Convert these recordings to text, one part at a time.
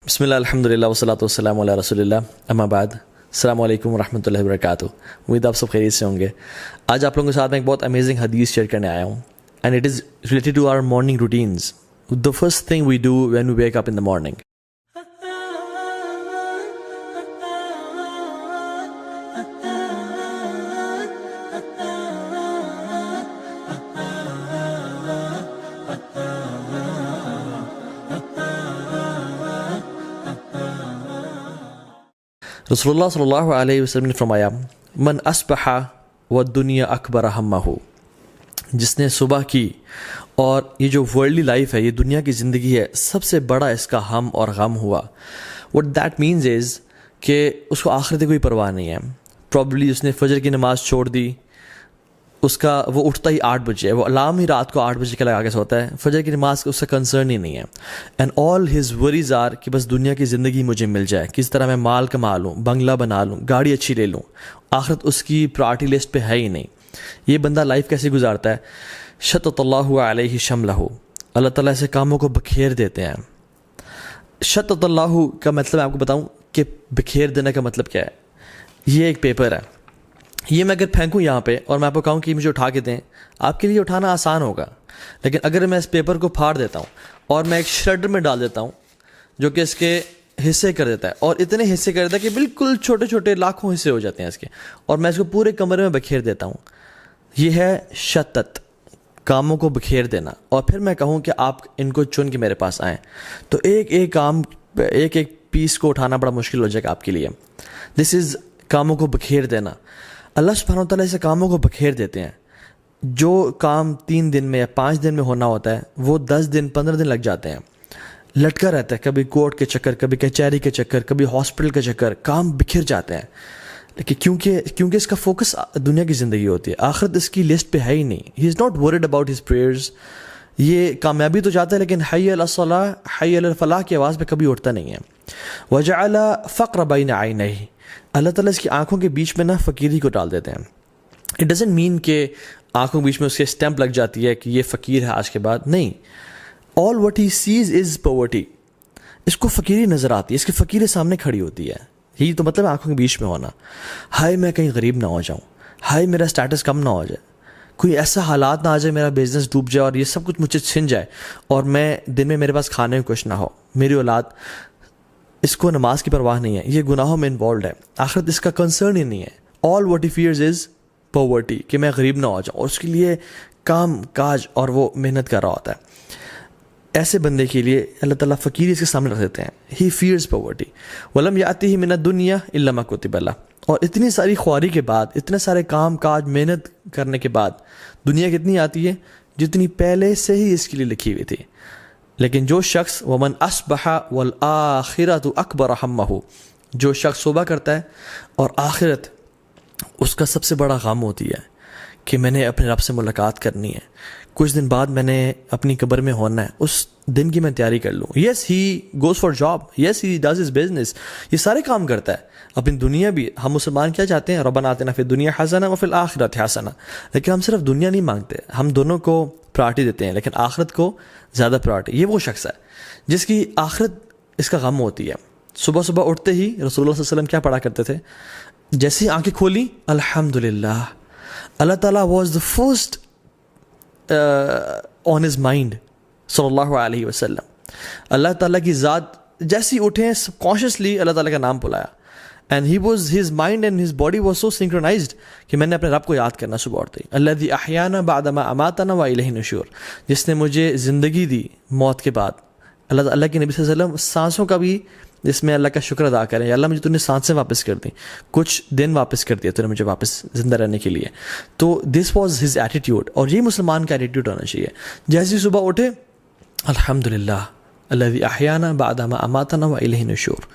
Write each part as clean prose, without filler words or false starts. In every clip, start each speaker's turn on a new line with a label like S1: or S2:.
S1: بسم اللہ الحمد للہ والصلاۃ والسلام علی رسول اللہ اما بعد. السلام علیکم ورحمۃ اللہ وبرکاتہ. امید آپ سب خیریت سے ہوں گے. آج آپ لوگوں کے ساتھ میں ایک بہت امیزنگ حدیث شیئر کرنے آیا ہوں and it is related to our morning routines. The first thing we do when we wake up in the morning. رسول اللہ صلی اللہ علیہ وسلم نے فرمایا من اصبح والدنیا اکبر ہمہ، جس نے صبح کی اور یہ جو ورلڈلی لائف ہے، یہ دنیا کی زندگی ہے، سب سے بڑا اس کا ہم اور غم ہوا. وٹ دیٹ مینز از کہ اس کو آخرت کی کوئی پرواہ نہیں ہے. پرابلی اس نے فجر کی نماز چھوڑ دی، اس کا وہ اٹھتا ہی 8 بجے، وہ الارم ہی رات کو 8 بجے کا لگا کے سوتا ہے، فجر کی نماز کا اس کا کنسرن ہی نہیں ہے. And all his worries are کہ بس دنیا کی زندگی مجھے مل جائے، کس طرح میں مال کما لوں، بنگلہ بنا لوں، گاڑی اچھی لے لوں. آخرت اس کی پرائرٹی لسٹ پہ ہے ہی نہیں. یہ بندہ لائف کیسے گزارتا ہے؟ شتت اللہ علیہ شملہ، اللہ تعالیٰ ایسے کاموں کو بکھیر دیتے ہیں. شتت اللہ کا مطلب میں آپ کو بتاؤں کہ بکھیر دینے کا مطلب کیا ہے. یہ ایک پیپر ہے، یہ میں اگر پھینکوں یہاں پہ اور میں آپ کو کہوں کہ مجھے اٹھا کے دیں، آپ کے لیے اٹھانا آسان ہوگا. لیکن اگر میں اس پیپر کو پھاڑ دیتا ہوں اور میں ایک شریڈر میں ڈال دیتا ہوں جو کہ اس کے حصے کر دیتا ہے، اور اتنے حصے کر دیتا ہے کہ بالکل چھوٹے چھوٹے لاکھوں حصے ہو جاتے ہیں اس کے، اور میں اس کو پورے کمرے میں بکھیر دیتا ہوں، یہ ہے شتت، کاموں کو بکھیر دینا. اور پھر میں کہوں کہ آپ ان کو چن کے میرے پاس آئیں تو ایک ایک کام، ایک ایک پیس کو اٹھانا بڑا مشکل ہو جائے گا آپ کے لیے. دس از کاموں کو بکھیر دینا. اللہ سبحانہ وتعالیٰ سے کاموں کو بکھیر دیتے ہیں. جو کام 3 دن میں یا 5 دن میں ہونا ہوتا ہے وہ 10 دن 15 دن لگ جاتے ہیں. لٹکا رہتا ہے، کبھی کورٹ کے چکر، کبھی کچہری کے چکر، کبھی ہاسپٹل کے چکر، کام بکھر جاتے ہیں. لیکن کیونکہ اس کا فوکس دنیا کی زندگی ہوتی ہے، آخرت اس کی لسٹ پہ ہے ہی نہیں. He is not worried about his prayers. یہ کامیابی تو چاہتا ہے لیکن حی علی الصلاۃ، حی علی الفلاح کی آواز پہ کبھی اٹھتا نہیں ہے. وجعل فقر بین عینیہ، اللہ تعالیٰ اس کی آنکھوں کے بیچ میں فقیری کو ڈال دیتے ہیں. اٹ ڈزنٹ مین کہ آنکھوں کے بیچ میں اس کے اسٹیمپ لگ جاتی ہے کہ یہ فقیر ہے آج کے بعد، نہیں. All what he sees is poverty. اس کو فقیری نظر آتی ہے، اس کے فقیر سامنے کھڑی ہوتی ہے. یہی تو مطلب آنکھوں کے بیچ میں ہونا. ہائے میں کہیں غریب نہ ہو جاؤں، ہائے میرا اسٹیٹس کم نہ ہو جائے، کوئی ایسا حالات نہ آ جائے میرا بزنس ڈوب جائے اور یہ سب کچھ مجھے چھن جائے اور میں دن میں میرے پاس کھانے کو کچھ نہ ہو. میری اولاد، اس کو نماز کی پرواہ نہیں ہے، یہ گناہوں میں انوالوڈ ہے، آخرت اس کا کنسرن ہی نہیں ہے. All what he fears is poverty, کہ میں غریب نہ ہو جاؤں، اور اس کے لیے کام کاج اور وہ محنت کر رہا ہوتا ہے. ایسے بندے کے لیے اللہ تعالیٰ فقیری اس کے سامنے رکھ دیتے ہیں. ہی فیئرز پاورٹی. ولم یاتہ من الدنیا الا ما کتب لہ. اور اتنی ساری خواری کے بعد، اتنے سارے کام کاج محنت کرنے کے بعد دنیا کتنی آتی ہے؟ جتنی پہلے سے ہی اس کے لیے لکھی ہوئی تھی. لیکن جو شخص ومن اصبح والآخرۃ اکبر ہمہ، جو شخص صبح کرتا ہے اور آخرت اس کا سب سے بڑا غم ہوتی ہے کہ میں نے اپنے رب سے ملاقات کرنی ہے، کچھ دن بعد میں نے اپنی قبر میں ہونا ہے، اس دن کی میں تیاری کر لوں. Yes he goes for job, yes he does his business, یہ سارے کام کرتا ہے. اپنی دنیا بھی، ہم مسلمان کیا چاہتے ہیں؟ ربنا آتنا فی الدنیا حسنہ وفی الآخرۃ حسنہ. لیکن ہم صرف دنیا نہیں مانگتے، ہم دونوں کو پرائرٹی دیتے ہیں، لیکن آخرت کو زیادہ پرائرٹی. یہ وہ شخص ہے جس کی آخرت اس کا غم ہوتی ہے. صبح صبح اٹھتے ہی رسول اللہ صلی اللہ علیہ وسلم کیا پڑھا کرتے تھے؟ جیسے ہی آنکھیں کھولی، الحمدللہ. اللہ تعالیٰ was the first on his mind صلی اللہ علیہ وسلم. اللہ تعالیٰ کی ذات جیسے ہی اٹھے سب کانشیسلی اللہ تعالیٰ کا نام بلایا. And he was his mind and his body was so synchronised کہ میں نے اپنے رب کو یاد کرنا صبح اٹھتے ہی. الذی احیانا بعد ما اماتنا والیہ النشور، جس نے مجھے زندگی دی موت کے بعد. اللہ کے نبی صلی اللہ علیہ وسلم سانسوں کا بھی جس میں اللہ کا شکر ادا کریں، یا اللہ مجھے تو نے سانسیں واپس کر دیں، کچھ دن واپس کر دیا تو نے مجھے واپس زندہ رہنے کے لیے. تو دس واز ہز ایٹیٹیوڈ، اور یہ مسلمان کا ایٹیٹیوڈ ہونا چاہیے. جیسے ہی صبح اٹھے، الحمدللہ الذی احیانا بعد ما اماتنا والیہ النشور.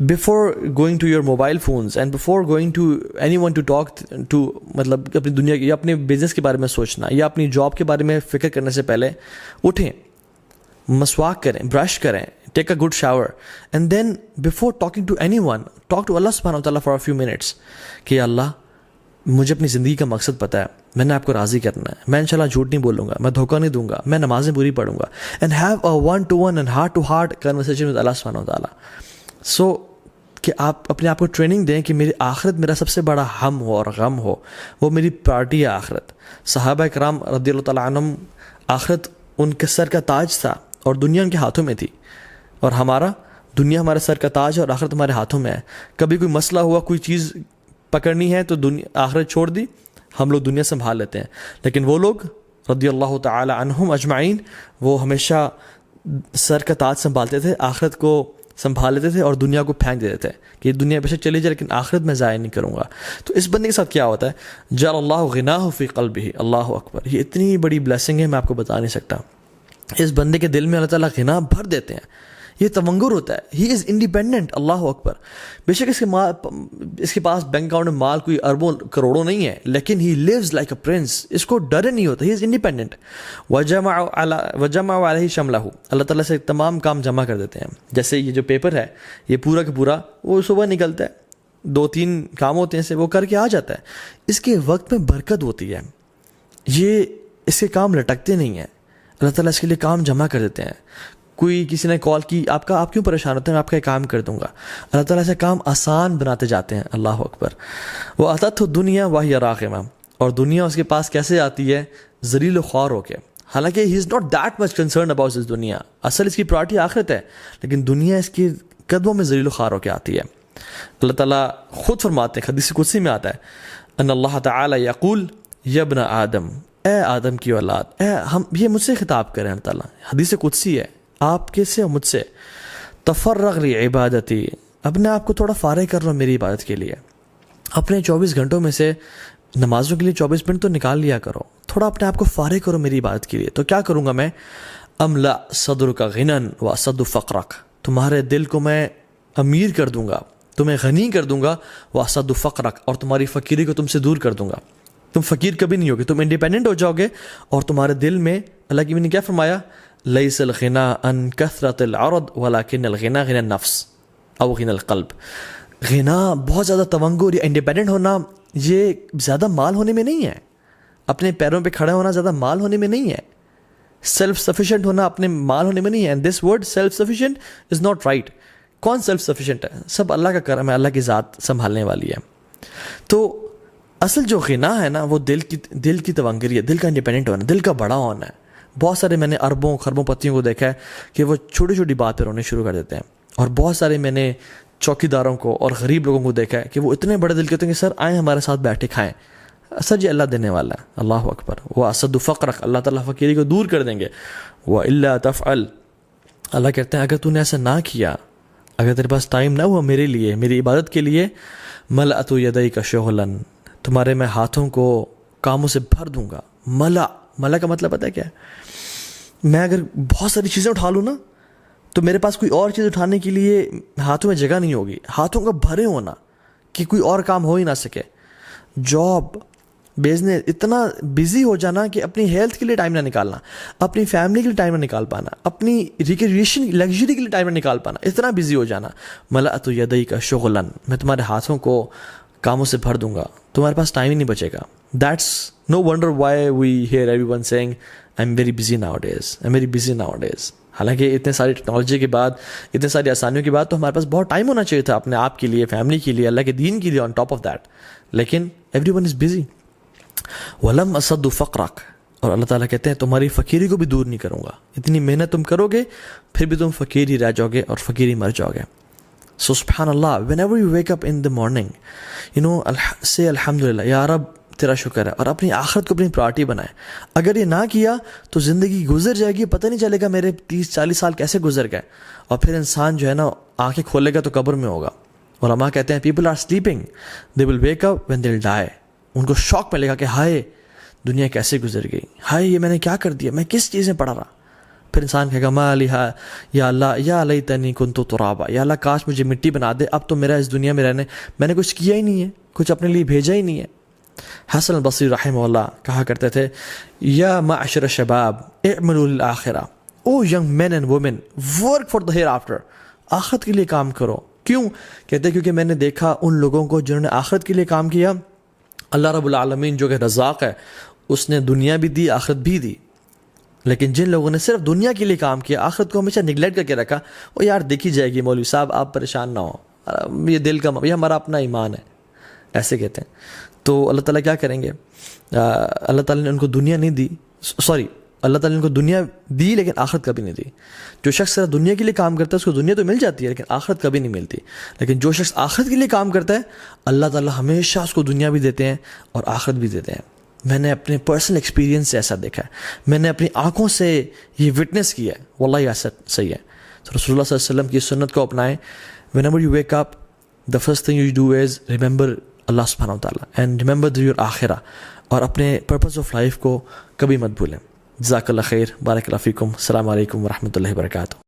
S1: Before going to your mobile phones and before going to anyone to talk to، مطلب اپنی دنیا یا اپنے بزنس کے بارے میں سوچنا یا اپنی جاب کے بارے میں فکر کرنے سے پہلے اٹھیں، مسواک کریں، برش کریں، take a good shower, and then before talking to anyone talk to Allah سبحانہ وتعالیٰ فار اے فیو منٹس کہ اللہ مجھے اپنی زندگی کا مقصد پتہ ہے, میں نے آپ کو راضی کرنا ہے, میں انشاءاللہ جھوٹ نہیں بولوں گا, میں دھوکہ نہیں دوں گا, میں نمازیں پوری پڑھوں گا, and have a one to one and heart to heart conversation with Allah سبحانہ و تعالیٰ. سو کہ آپ اپنے آپ کو ٹریننگ دیں کہ میری آخرت میرا سب سے بڑا ہم ہو اور غم ہو, وہ میری پرائرٹی ہے آخرت. صحابہ کرام رضی اللہ تعالیٰ عنہم, آخرت ان کے سر کا تاج تھا اور دنیا ان کے ہاتھوں میں تھی, اور ہمارا دنیا ہمارے سر کا تاج ہے اور آخرت ہمارے ہاتھوں میں ہے. کبھی کوئی مسئلہ ہوا, کوئی چیز پکڑنی ہے تو آخرت چھوڑ دی, ہم لوگ دنیا سنبھال لیتے ہیں. لیکن وہ لوگ رضی اللہ تعالی عنہم اجمعین, وہ ہمیشہ سر کا تاج سنبھالتے تھے, آخرت کو سنبھال لیتے تھے اور دنیا کو پھینک دیتے تھے کہ یہ دنیا بے شک چلی جائے لیکن آخرت میں ضائع نہیں کروں گا. تو اس بندے کے ساتھ کیا ہوتا ہے, جعل اللہ غناہ فی قلبہ, اللہ اکبر, یہ اتنی بڑی بلیسنگ ہے میں آپ کو بتا نہیں سکتا. اس بندے کے دل میں اللہ تعالیٰ غنا بھر دیتے ہیں, یہ تونگر ہوتا ہے, ہی از انڈیپینڈنٹ. اللہ اکبر. بے شک اس کے پاس بینک اکاؤنٹ میں مال کوئی اربوں کروڑوں نہیں ہے, لیکن ہی لیوز لائک اے پرنس, اس کو ڈر نہیں ہوتا, ہی از انڈیپینڈنٹ. وجمع علیہ شملہ, اللہ تعالیٰ سے تمام کام جمع کر دیتے ہیں. جیسے یہ جو پیپر ہے یہ پورا کا پورا وہ صبح نکلتا ہے, 2-3 کام ہوتے ہیں سے وہ کر کے آ جاتا ہے. اس کے وقت میں برکت ہوتی ہے, یہ اس کے کام لٹکتے نہیں ہیں, اللہ تعالیٰ اس کے لیے کام جمع کر دیتے ہیں. کوئی کسی نے کال کی, آپ کیوں پریشان ہوتے ہیں, میں آپ کا ایک کام کر دوں گا. اللہ تعالیٰ سے کام آسان بناتے جاتے ہیں. اللہ اکبر. وہ آتت دنیا وہی راغمہ, اور دنیا اس کے پاس کیسے آتی ہے, ذلیل و خوار ہو کے. حالانکہ he is not that much concern about this دنیا, اصل اس کی پرائرٹی آخرت ہے, لیکن دنیا اس کی قدموں میں ذلیل و خوار ہو کے آتی ہے. اللہ تعالیٰ خود فرماتے ہیں, حدیث قدسی میں آتا ہے, ان اللہ تعالی یقول یا ابن آدم, اے آدم کی اولاد, یہ مجھ سے خطاب کریں. اللہ تعالیٰ, حدیث قدسی ہے, آپ کے سے اور مجھ سے, تفرغ لی عبادتی, اپنے آپ کو تھوڑا فارغ کر لو میری عبادت کے لیے. اپنے 24 گھنٹوں میں سے نمازوں کے لیے 24 منٹ تو نکال لیا کرو, تھوڑا اپنے آپ کو فارغ کرو میری عبادت کے لیے. تو کیا کروں گا میں, املا صدر کا غنن و اسد فقرک, تمہارے دل کو میں امیر کر دوں گا, تمہیں غنی کر دوں گا, و اسد فقرک, اور تمہاری فقیری کو تم سے دور کر دوں گا. تم فقیر کبھی نہیں ہوگے, تم انڈیپینڈنٹ ہو جاؤ گے, اور تمہارے دل میں, اللہ کی نے کیا فرمایا, لیس الغنا ان کثرت العرض ولکن الغنا غنا النفس او غنا القلب. غنا بہت زیادہ تونگر یا انڈیپینڈنٹ ہونا, یہ زیادہ مال ہونے میں نہیں ہے, اپنے پیروں پہ کھڑے ہونا زیادہ مال ہونے میں نہیں ہے, سیلف سفیشینٹ ہونا اپنے مال ہونے میں نہیں ہے. And this word self sufficient is not right. کون سیلف سفیشینٹ ہے, سب اللہ کا کرم ہے, اللہ کی ذات سنبھالنے والی ہے. تو اصل جو غنا ہے نا, وہ دل کی تونگری ہے, دل کا انڈیپینڈنٹ ہونا, دل کا بڑا ہونا ہے. بہت سارے میں نے اربوں خربوں پتیوں کو دیکھا ہے کہ وہ چھوٹی چھوٹی بات پہ رونے شروع کر دیتے ہیں, اور بہت سارے میں نے چوکیداروں کو اور غریب لوگوں کو دیکھا ہے کہ وہ اتنے بڑے دل کے ہوتے ہیں کہ سر آئیں ہمارے ساتھ بیٹھے کھائیں, سر جی اللہ دینے والا ہے. اللہ اکبر. وہ اسد فقرک, اللہ تعالیٰ فقیری کو دور کر دیں گے. وَإِلَّا تَفْعَلْ, اللہ کہتے ہیں اگر تو نے ایسا نہ کیا, اگر تیرے پاس ٹائم نہ ہوا میرے لیے, میری عبادت کے لیے, ملأت یدیک شغلاً, تمہارے میں ہاتھوں کو کاموں سے بھر دوں گا. ملا کا مطلب پتہ ہے کیا ہے, میں اگر بہت ساری چیزیں اٹھا لوں نا, تو میرے پاس کوئی اور چیز اٹھانے کے لیے ہاتھوں میں جگہ نہیں ہوگی. ہاتھوں کا بھرے ہونا کہ کوئی اور کام ہو ہی نہ سکے. جاب, بزنس, اتنا بزی ہو جانا کہ اپنی ہیلتھ کے لیے ٹائم نہ نکالنا, اپنی فیملی کے لیے ٹائم نہ نکال پانا, اپنی ریکریشن لگژری کے لیے ٹائم نہ نکال پانا, اتنا بزی ہو جانا. ملأت یدیک شغلاً, میں تمہارے ہاتھوں کو کاموں سے بھر دوں گا, تمہارے پاس ٹائم ہی نہیں بچے گا. That's no wonder why we hear everyone saying I'm very busy nowadays, I'm very busy nowadays. حالانکہ اتنے ساری ٹیکنالوجی کے بعد, اتنے ساری آسانیوں کے بعد تو ہمارے پاس بہت ٹائم ہونا چاہیے تھا اپنے آپ کے لیے, فیملی کے لیے, اللہ کے دین کے لیے, on top of that. لیکن everyone is busy. وَلَمْ أَصَدُّ فَقْرَكَ, اور اللہ تعالیٰ کہتے ہیں تمہاری فقیری کو بھی دور نہیں کروں گا. اتنی محنت تم کرو گے پھر بھی تم فقیر ہی رہ جاؤ گے اور فقیر ہی مر جاؤ گے. So subhanallah, whenever you wake up in the morning, say alhamdulillah, یا رب تیرا شکر ہے, اور اپنی آخرت کو اپنی پرائرٹی بنائے. اگر یہ نہ کیا تو زندگی گزر جائے گی, پتہ نہیں چلے گا میرے 30-40 سال کیسے گزر گئے, اور پھر انسان جو ہے نا آنکھیں کھولے گا تو قبر میں ہوگا. علماء کہتے ہیں people are sleeping, they will wake up when they'll die. ان کو شوق ملے گا کہ ہائے دنیا کیسے گزر گئی, ہائے یہ میں نے کیا کر دیا, میں کس چیزیں پڑھا رہا. پھر انسان کہے گا ما لہا یا اللہ یا لیتنی کنت ترابا, یا اللہ کاش مجھے مٹی بنا دے, اب تو میرا اس دنیا میں رہنے, میں نے کچھ کیا ہی نہیں ہے, کچھ اپنے لیے بھیجا ہی نہیں ہے. حسن البصری رحمہ اللہ کہا کرتے تھے, یا معشر الشباب اعملوا للآخرہ, O young men and women work for the hereafter, آخرت کے لیے کام کرو. کیوں؟ کہتے ہیں کیونکہ میں نے دیکھا ان لوگوں کو جنہوں نے آخرت کے لیے کام کیا اللہ رب العالمین جو کہ رزاق ہے اس نے دنیا بھی دی آخرت بھی دی، لیکن جن لوگوں نے صرف دنیا کے لیے کام کیا، آخرت کو ہمیشہ نگلیکٹ کر کے رکھا، وہ یار دیکھی جائے گی، مولوی صاحب آپ پریشان نہ ہوں، یہ دل کا یہ ہمارا اپنا ایمان ہے، ایسے کہتے ہیں. تو اللہ تعالیٰ کیا کریں گے؟ اللہ تعالیٰ نے ان کو دنیا نہیں دی، اللہ تعالیٰ نے ان کو دنیا دی لیکن آخرت کبھی نہیں دی. جو شخص صرف دنیا کے لیے کام کرتا ہے اس کو دنیا تو مل جاتی ہے لیکن آخرت کبھی نہیں ملتی. لیکن جو شخص آخرت کے لیے کام کرتا ہے اللہ تعالیٰ ہمیشہ اس کو دنیا بھی دیتے ہیں اور آخرت بھی دیتے ہیں. میں نے اپنے پرسنل ایکسپیرینس سے ایسا دیکھا ہے، میں نے اپنی آنکھوں سے یہ وٹنس کیا ہے، واللہ یہ ایسا صحیح ہے. تو رسول اللہ صلی اللہ علیہ وسلم کی سنت کو اپنائیں. whenever you wake up the first thing you do is remember اللہ سبحانہ وتعالیٰ and remember your آخرہ، اور اپنے پرپز آف لائف کو کبھی مت بھولیں. جزاک اللہ خیر، بارک اللہ فیکم، السلام علیکم ورحمۃ اللہ وبرکاتہ.